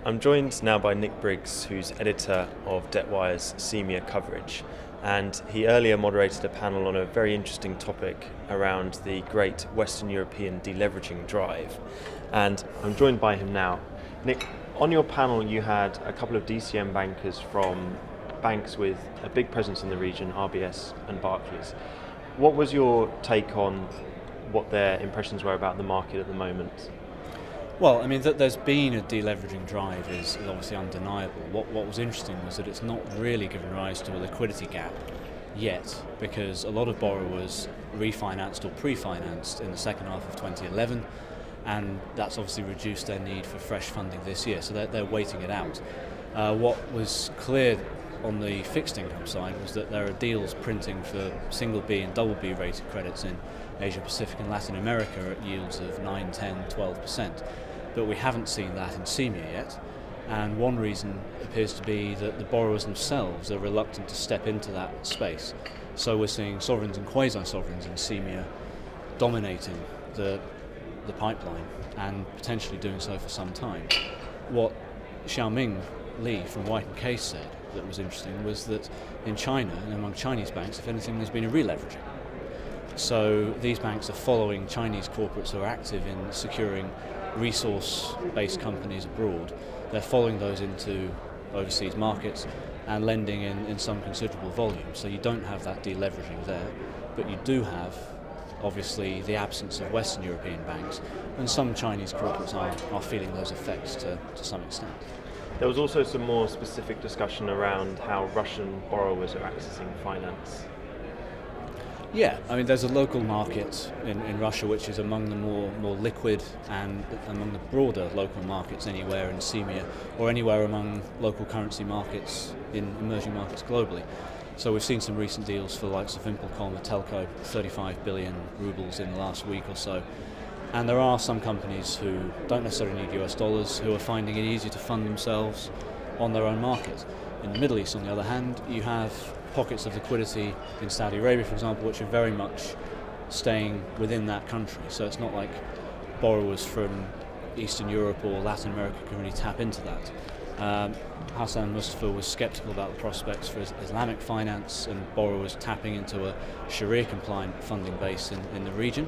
I'm joined now by Nick Briggs, who's editor of DebtWire's CEEMEA coverage, and he earlier moderated a panel on a very interesting topic around the great Western European deleveraging drive. And I'm joined by him now. Nick, on your panel you had a couple of DCM bankers from banks with a big presence in the region, RBS and Barclays. What was your take on what their impressions were about the market at the moment? Well, I mean, that there's been a deleveraging drive is obviously undeniable. What was interesting was that it's not really given rise to a liquidity gap yet, because a lot of borrowers refinanced or pre-financed in the second half of 2011, and that's obviously reduced their need for fresh funding this year, so they're waiting it out. What was clear on the fixed income side was that there are deals printing for single B and double B rated credits in Asia Pacific and Latin America at yields of 9, 10, 12%. But we haven't seen that in CEEMEA yet, and one reason appears to be that the borrowers themselves are reluctant to step into that space. So we're seeing sovereigns and quasi-sovereigns in CEEMEA dominating the pipeline and potentially doing so for some time. What Xiaoming Li from White & Case said that was interesting was that in China and among Chinese banks, if anything, there's been a re-leveraging. So these banks are following Chinese corporates who are active in securing resource-based companies abroad. They're following those into overseas markets and lending in some considerable volume. So you don't have that deleveraging there, but you do have obviously the absence of Western European banks, and some Chinese corporates are feeling those effects to some extent. There was also some more specific discussion around how Russian borrowers are accessing finance. Yeah, I mean, there's a local market in Russia which is among the more liquid and among the broader local markets anywhere in CEEMEA or anywhere among local currency markets in emerging markets globally. So we've seen some recent deals for the likes of Impelcom, a telco, 35 billion rubles in the last week or so. And there are some companies who don't necessarily need US dollars who are finding it easier to fund themselves on their own market. In the Middle East, on the other hand, you have pockets of liquidity in Saudi Arabia, for example, which are very much staying within that country. So it's not like borrowers from Eastern Europe or Latin America can really tap into that. Hassan Mustafa was sceptical about the prospects for Islamic finance and borrowers tapping into a Sharia-compliant funding base in the region.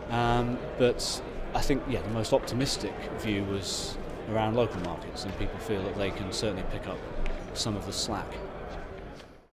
But I think, the most optimistic view was around local markets, and people feel that they can certainly pick up some of the slack.